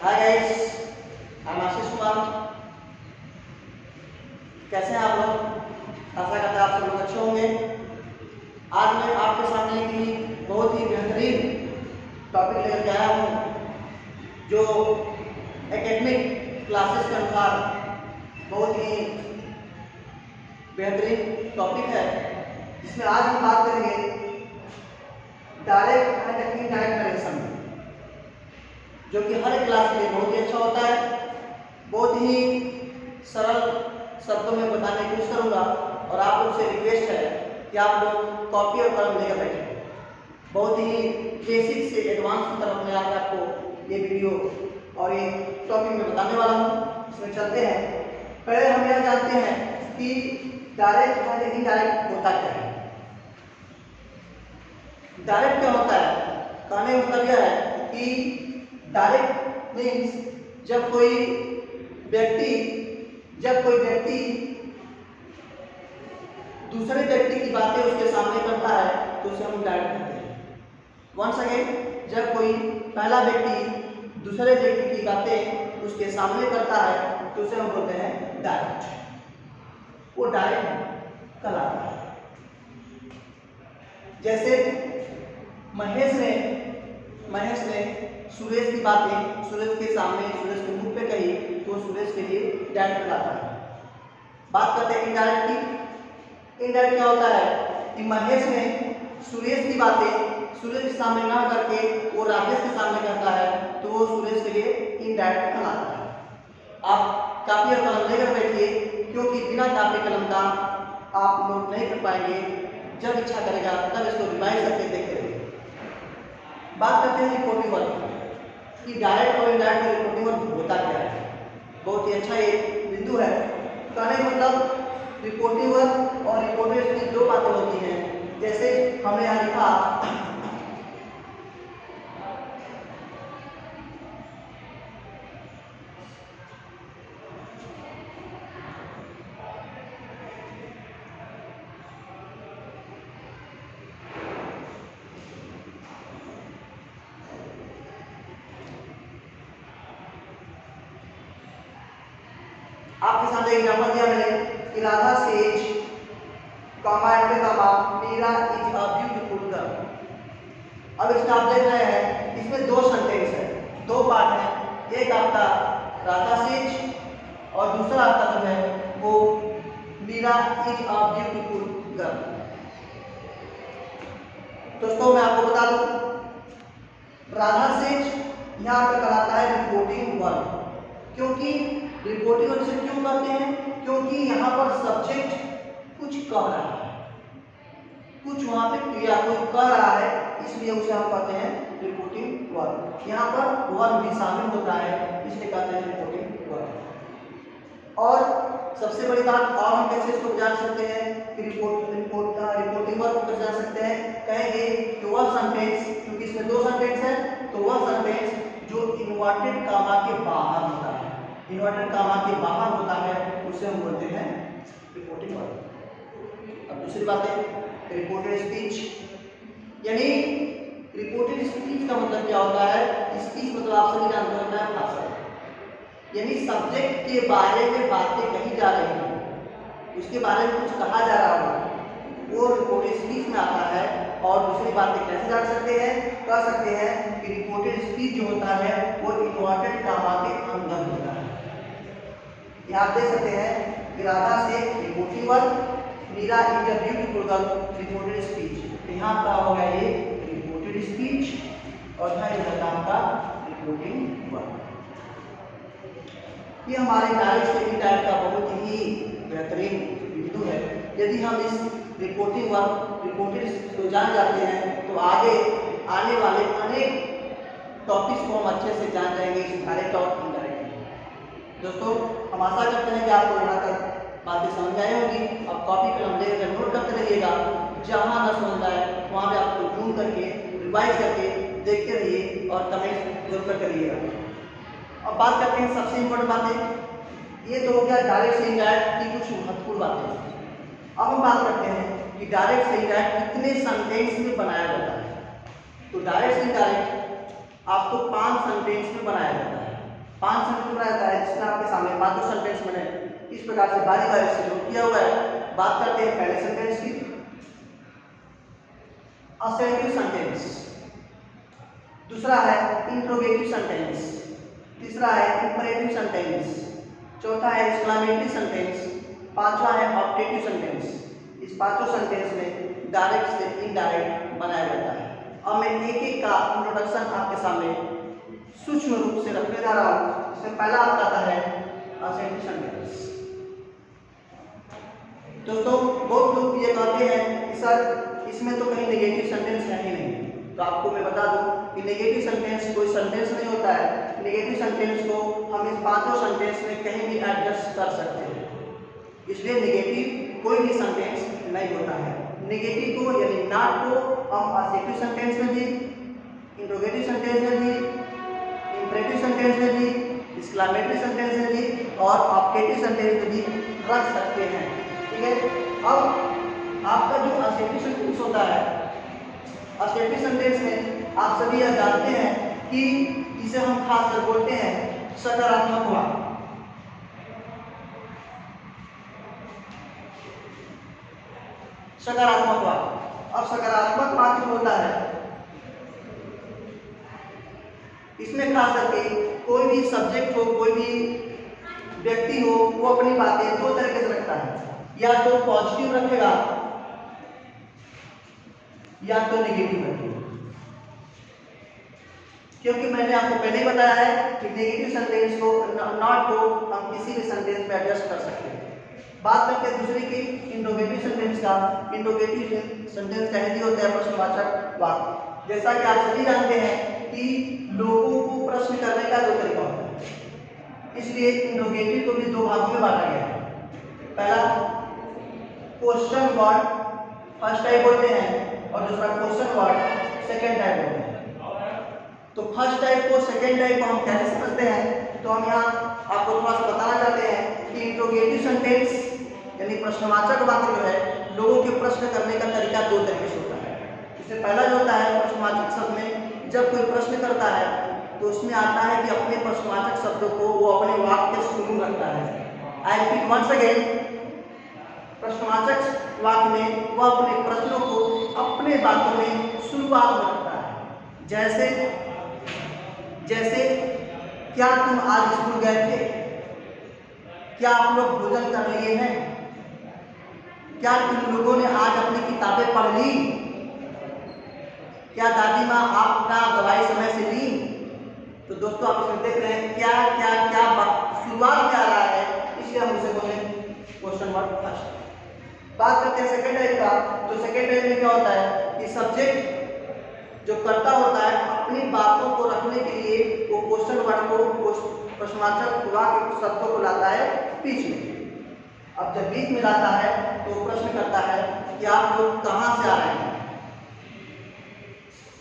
Hi guys, I am Ashish Kumar. कैसे हैं आप लोग? आशा करते हैं आप सब लोग अच्छे होंगे। आज मैं आपके सामने एक बहुत ही बेहतरीन टॉपिक लेकर के आया हूँ जो एकेडमिक क्लासेस के अनुसार बहुत ही बेहतरीन टॉपिक है, जिसमें आज हम बात करेंगे डायरेक्ट एंड इनडायरेक्ट नरेशन, जो कि हर एक क्लास के लिए बहुत ही अच्छा होता है। बहुत ही सरल शब्दों में बताने की कोशिश करूँगा और आप लोग से रिक्वेस्ट है कि आप लोग कॉपी और कलम लेकर बैठें। बहुत ही बेसिक से एडवांस की तरफ मैं आज आपको ये वीडियो और ये टॉपिक में बताने वाला हूँ। इसमें चलते हैं। पहले हम यह जानते हैं कि डायरेक्ट एंड इनडायरेक्ट होता क्या है। डायरेक्ट क्या होता है? कहने का मतलब यह है कि डायरेक्ट मीन्स जब कोई व्यक्ति दूसरे व्यक्ति की बातें उसके सामने करता है तो उसे हम डायरेक्ट कहते हैं। वंस अगेन, जब कोई पहला व्यक्ति दूसरे व्यक्ति की बातें उसके सामने करता है तो उसे हम बोलते हैं डायरेक्ट। वो डायरेक्ट कहलाता है। जैसे महेश ने सुरेश की बातें सुरेश के सामने सुरेश के मुंह पे कही तो सुरेश के लिए डायरेक्ट कहलाता है। बात करते हैं इनडायरेक्ट की। इनडायरेक्ट क्या होता है कि महेश ने सुरेश की बातें सुरेश के सामने ना करके वो राजेश के सामने करता है तो वो सुरेश के लिए इनडायरेक्ट कहलाता है। आप कापी और कलम लेकर बैठिए, क्योंकि बिना कापी कलम का आप नोट नहीं कर पाएंगे। जब इच्छा करेगा तब इसको रिवाइज करके देखते रहिए। बात करते हैं रिपोर्टिंग वर्क कि डायरेक्ट और इनडायरेक्ट में रिपोर्टिंग वर्क होता क्या है। बहुत ही अच्छा ये बिंदु है। कहने का मतलब रिपोर्टिंग वर्क और रिपोर्टेड की दो बातें होती हैं। जैसे हमने यहाँ लिखा आपके सामने एग्जांपल दिया मैंने कि Radha says comma and comma Meera is a beautiful girl. अब इसमें आप देख रहे हैं इसमें दो सेंटेंस है, दो पार्ट है। एक आपका राधा सेज और दूसरा आपका जो है वो Meera is a beautiful girl. दोस्तों मैं आपको बता दूं, राधा सेज यहाँ पर कहलाता है रिपोर्टिंग वर्क। क्योंकि रिपोर्टिंग वर्क से क्यों कहते हैं? क्योंकि यहाँ पर सब्जेक्ट कुछ कह रहा है, कुछ वहाँ पे क्रिया कोई कह रहा है, इसलिए उसे हम कहते हैं रिपोर्टिंग वर्क। यहाँ पर वर्क भी शामिल होता है, इसलिए कहते हैं रिपोर्टिंग वर्क। और सबसे बड़ी बात और हम कैसे इसको जान सकते हैं कि रिपोर्टिंग वर्क को जान सकते हैं? कहेंगे कि वह सेंटेंस, क्योंकि इसमें दो सेंटेंस है, तो वह सेंटेंस जो इन्वर्टेड कामा के बाहर होता है, इन्वर्टेड कामा के बाहर होता है, उसे हम बोलते हैं रिपोर्टिंग वर्क। अब दूसरी बात है रिपोर्टेड स्पीच, यानी रिपोर्टेड स्पीच का मतलब क्या होता है? स्पीच मतलब आप सभी जानते हो क्या भाषा, यानी सब्जेक्ट के बारे में बातें कही जा रही हैं, उसके बारे में कुछ कहा जा रहा हो, वो रिपोर्टेड स्पीच में आता है। और दूसरी बातें कैसे जान सकते हैं? कह सकते हैं कि रिपोर्टेड स्पीच जो होता है वो इन्वर्टेड कामा के अंदर होता है। यहाँ आप देख सकते हैं कि राधा से reporting work, Meera is a beautiful girl reported speech. यहाँ का हो गया ये रिपोर्टेड स्पीच और यहाँ इधर का रिपोर्टिंग वर्क। ये हमारे डायरेक्ट से इनडायरेक्ट का बहुत ही बेहतरीन बिंदु है। यदि हम इस रिपोर्टिंग को जान जाते हैं तो आगे आने वाले अनेक टॉपिक्स को हम अच्छे से जान जाएंगे, इस डायरेक्ट और इनडायरेक्ट। दोस्तों हम आशा करते हैं कि आपको यहाँ तक बातें समझ आई होंगी। अब कॉपी कलम लेकर नोट करते रहिएगा, जहाँ न समझ आए वहाँ पे आपको जूम करके रिवाइज करके देखते रहिए और कमेंट जरूर करते रहिएगा। अब बात करते हैं सबसे इम्पोर्टेंट बातें। ये तो हो गया डायरेक्ट से इनडायरेक्ट की कुछ महत्वपूर्ण बातें। अब हम बात करते हैं कि डायरेक्ट से इनडायरेक्ट कितने सेंटेंस में बनाया जाता है। तो डायरेक्ट से इनडायरेक्ट आपको 5 सेंटेंस में बनाया जाता है। 5 सेंटेंस रहता है जिसमें आपके सामने 5 सेंटेंस मैंने इस प्रकार से बारी बारी से नोट किया हुआ है। बात करते हैं पहले सेंटेंस की, असेंटिव सेंटेंस, दूसरा है इंट्रोगेटिव सेंटेंस, तीसरा है इंपरेटिव सेंटेंस, चौथा है एक्सक्लेमेटरी सेंटेंस, पांचवा है ऑब्जेक्टिव सेंटेंस। इस पांचों सेंटेंस में डायरेक्ट से इनडायरेक्ट बनाया जाता है। अब मैं एक एक का इंट्रोडक्शन आपके सामने सूक्ष्म रूप से रखने जा रहा हूँ। इसमें पहला आपका आता है असेंटिव सेंटेंस। दोस्तों बहुत लोग ये कहते हैं कि सर इसमें तो कहीं नेगेटिव सेंटेंस है ही नहीं, तो आपको मैं बता दूं कि नेगेटिव सेंटेंस कोई सेंटेंस नहीं होता है। नेगेटिव सेंटेंस को हम इस पांचों सेंटेंस में कहीं भी एडजस्ट कर सकते हैं, इसलिए नेगेटिव कोई भी सेंटेंस नहीं होता है। नेगेटिव को यानी नॉट को हम असेंटिव सेंटेंस में भी, इंट्रोगेटिव सेंटेंस में भी, इंपरेटिव सेंटेंस में भी, एक्सक्लेमेटरी सेंटेंस में भी और ऑब्जेक्टिव सेंटेंस में भी रख सकते हैं। ठीक है, अब आपका जो असेंटिव सेंटेंस होता है, असेंटिव सेंटेंस में आप सभी यह जानते हैं कि इसे हम खासकर बोलते हैं सकारात्मक वाक्य। सकारात्मक वाक्य, अब सकारात्मक वाक्य होता है इसमें खास करके कोई भी सब्जेक्ट हो, कोई भी व्यक्ति हो, वो अपनी बातें दो तरीके से रखता है, या तो पॉजिटिव रखेगा या तो नेगेटिव रखेगा। क्योंकि मैंने आपको पहले ही बताया है कि नेगेटिव सेंटेंस को नॉट को हम किसी भी सेंटेंस में एडजस्ट कर सकते हैं। बात करते हैं दूसरी की इंट्रोगेटिव सेंटेंस का। इंट्रोगेटिव सेंटेंस का हिंदी होता है प्रश्नवाचक वाक्य। जैसा कि आप सभी जानते हैं कि लोगों को प्रश्न करने का दो तरीका होता है, इसलिए इंट्रोगेटिव को भी दो भागों में बांटा गया है। पहला क्वेश्चन वर्ड फर्स्ट टाइप बोलते हैं और दूसरा क्वेश्चन वर्ड सेकेंड टाइप बोलते हैं। तो फर्स्ट टाइप को सेकेंड टाइप को हम कैसे समझते हैं, तो हम यहाँ आपको थोड़ा सा बताना चाहते हैं कि इंट्रोगेटिव सेंटेंस यानी प्रश्नवाचक वाक्य जो है, लोगों के प्रश्न करने का तरीका दो तरीके से होता है। इससे पहला जो होता है प्रश्नवाचक शब्द में जब कोई प्रश्न करता है तो उसमें आता है कि अपने प्रश्नवाचक शब्दों को वो अपने वाक्य के शुरू रखता है। आई रिपीट वंस अगेन, प्रश्नवाचक वाक्य में वह अपने प्रश्नों को अपने वाक्य में शुरुआत में रखता है। जैसे जैसे क्या तुम आज स्कूल गए थे, क्या आप लोग भोजन कर लिए हैं, क्या तुम लोगों ने आज अपनी किताबें पढ़ ली, क्या दादी माँ आपका दवाई समय से ली। तो दोस्तों आप इसमें देख रहे हैं क्या क्या क्या शुरुआत क्या रहा है, इसलिए हम उसे बोले क्वेश्चन वर्ड फर्स्ट। बात करते हैं सेकेंड टाइप का। तो सेकेंड टाइप में क्या होता है कि सब्जेक्ट जो करता होता है अपनी बातों को रखने के लिए वो क्वेश्चन वर्ड को प्रश्नवाचक वाक्य शब्दों को लाता है बीच में। अब जब बीच में लाता है तो प्रश्न करता है कि आप लोग कहाँ से आ रहे हैं,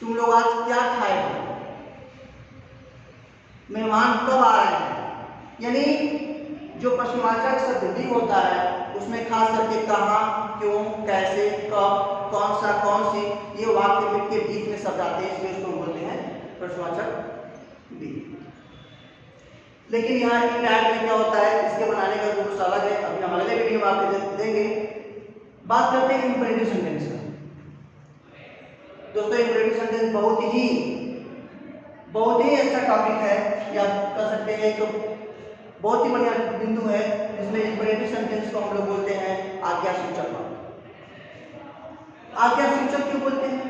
तुम लोग आज क्या खाए हो, मेहमान कब आ रहे हैं। यानी जो प्रश्नवाचक शब्द भी होता है उसमें खास करके कहाँ, क्यों, कैसे, कब, कौन सा, कौन सी, ये वाक्य के बीच में शब्द आते हैं, इसलिए उसको बोलते हैं प्रश्नवाचक भी। लेकिन यहाँ इनडायरेक्ट में क्या होता है, इसके बनाने का रूल्स अलग है, अभी हम अगले वीडियो में आपको देंगे। बात करते हैं इंपरेटिव सेंटेंस का। दोस्तों इंपरेटिव सेंटेंस बहुत ही अच्छा टॉपिक है, या कह सकते हैं तो बहुत ही बढ़िया बिंदु है जिसमें इंपरेटिव सेंटेंस को हम लोग बोलते हैं आज्ञा सूचक वाक्य। आज्ञा सूचक क्यों बोलते हैं?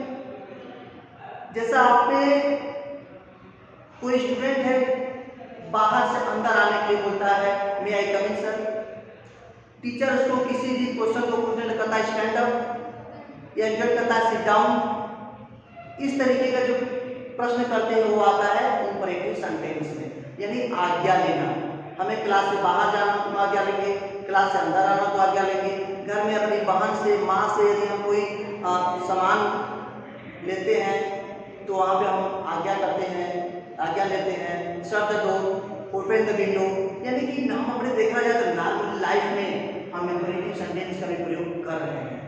जैसा आपने कोई स्टूडेंट है बाहर से अंदर आने के लिए बोलता है मे आई कम इन सर, टीचर उसको किसी भी क्वेश्चन को पूछने लगता है स्टैंड अप या इंजर्ट करता है सिट डाउन, इस तरीके का जो प्रश्न करते हैं वो आता है इंपरेटिव सेंटेंस में, यानी आज्ञा लेना। हमें क्लास से बाहर जाना तो आज्ञा लेंगे, क्लास से अंदर आना तो आज्ञा लेंगे, घर में अपनी बहन से, माँ से यदि हम कोई सामान लेते हैं तो वहाँ पे हम आज्ञा करते हैं, आज्ञा लेते हैं। Shut the door, open the window, यानी कि हम अपने देखा जाए तो लाइफ में हम इंपरेटिव सेंटेंस का भी प्रयोग कर रहे हैं।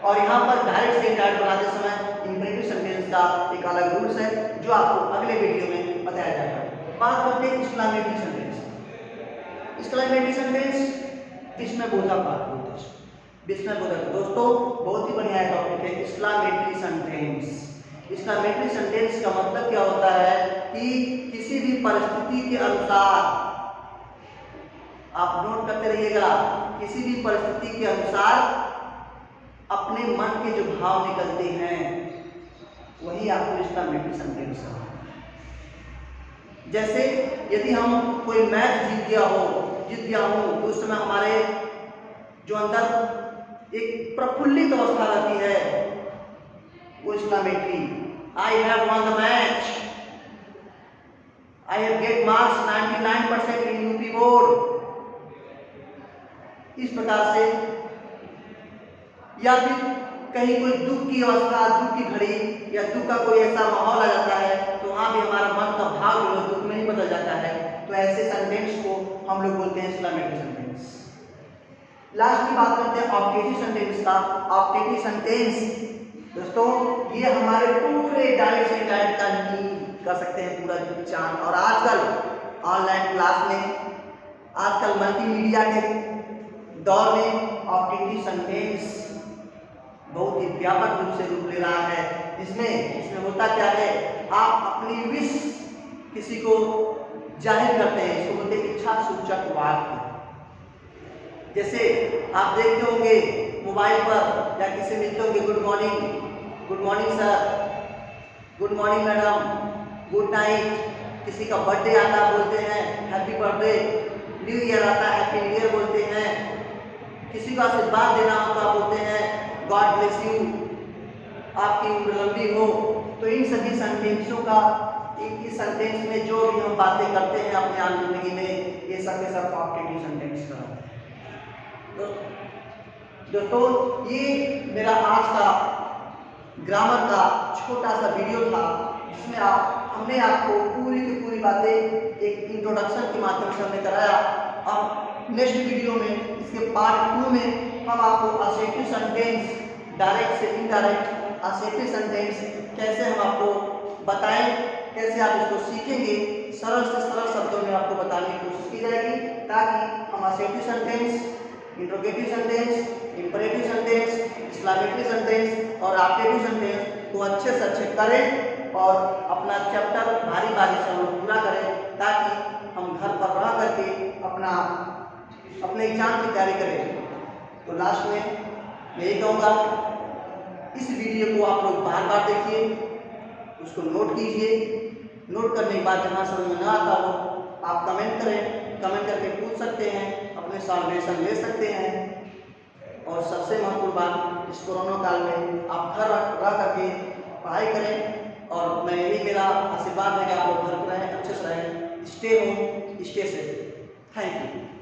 और यहाँ पर डायरेक्ट से इनडायरेक्ट बनाते समय इंपरेटिव सेंटेंस का एक अलग रूल्स है जो आपको अगले वीडियो में बताया जाएगा। बात करते हैं एक्सक्लेमेटरी सेंटेंस। एक्सक्लेमेटरी सेंटेंस विस्मयबोधक वाक्य, विस्मयबोधक। दोस्तों बहुत ही बढ़िया टॉपिक है एक्सक्लेमेटरी सेंटेंस। एक्सक्लेमेटरी सेंटेंस का मतलब क्या होता है कि किसी भी परिस्थिति के अनुसार, आप नोट करते रहिएगा, किसी भी परिस्थिति के अनुसार अपने मन के जो भाव निकलते हैं वही आपको एक्सक्लेमेटरी सेंटेंस है। जैसे यदि हम कोई मैच जीत गया हूं तो उस समय हमारे जो अंदर एक प्रफुल्लित अवस्था रहती है वो exclamatory, I have won the match, I have get marks 99% in UP board. इस प्रकार से, या फिर कहीं कोई दुख की अवस्था, दुख की घड़ी या दुख का कोई ऐसा माहौल आ जाता है तो वहां भी हमारा मन का भाव जो दुख में ही बदल जाता है। तो ऐसे सेंटेंस को हम लोग बोलते हैं एक्सक्लेमेटरी सेंटेंस। लास्ट की बात करते हैं ऑब्जेक्टिव सेंटेंस का। ऑब्जेक्टिव सेंटेंस दोस्तों ये हमारे पूरे डायरेक्ट से इनडायरेक्ट का नींव कर सकते हैं पूरा चांद। और आजकल ऑनलाइन क्लास में, आजकल मल्टीमीडिया के दौर में ऑब्जेक्टिव सेंटेंस बहुत ही व्यापक रूप से रूप ले रहा है। इसमें होता क्या है, आप अपनी विश किसी को जाहिर करते हैं, इसको बोलते हैं इच्छा सूचक वाक्य। जैसे आप देखते होंगे मोबाइल पर या किसी मिलते होंगे, good morning sir, good morning madam, good night. किसी का बर्थडे आता है बोलते हैं हैप्पी बर्थडे, न्यू ईयर आता है हैप्पी न्यू ईयर बोलते हैं। किसी को आशीर्वाद देना हो तो आप बोलते हैं गॉड ब्लेस यू, आपकी उम्र लंबी हो। तो इन सभी सेंटेंसों का, इस सेंटेंस में जो भी हम बातें करते हैं अपने आम जिंदगी में, ये सब के सब ऑब्जेक्टिव सेंटेंस का। दोस्तों ये मेरा आज का ग्रामर का छोटा सा वीडियो था जिसमें हमने आपको पूरी की पूरी बातें एक इंट्रोडक्शन के माध्यम से हमने कराया। अब नेक्स्ट वीडियो में, इसके पार्ट 2 में हम आपको असर्टिव सेंटेंस, डायरेक्ट से इनडायरेक्ट असर्टिव सेंटेंस कैसे हम आपको बताएं, कैसे आप इसको सीखेंगे, सरल से सरल शब्दों में आपको बताने की कोशिश की जाएगी ताकि हम assertive sentence, interrogative sentence, imperative sentence, exclamatory sentence और ऑब्जेक्टिव सेंटेंस को अच्छे से अच्छे करें और अपना चैप्टर भारी से हम लोग पूरा करें ताकि हम घर पर रह करके अपने एग्जाम की तैयारी करें। तो लास्ट में मैं यही कहूँगा, इस वीडियो को आप लोग बार बार देखिए, उसको नोट कीजिए। नोट करने के बाद जहाँ समझ में न आता हो आप कमेंट करें, कमेंट करके पूछ सकते हैं, अपने सॉल्यूशन ले सकते हैं। और सबसे महत्वपूर्ण बात, इस कोरोना काल में आप घर रह करके पढ़ाई करें और मैं यही मेरा आशीर्वाद है कि आप लोग घर पर रहें, अच्छे से रहें, stay home, stay safe. Thank you.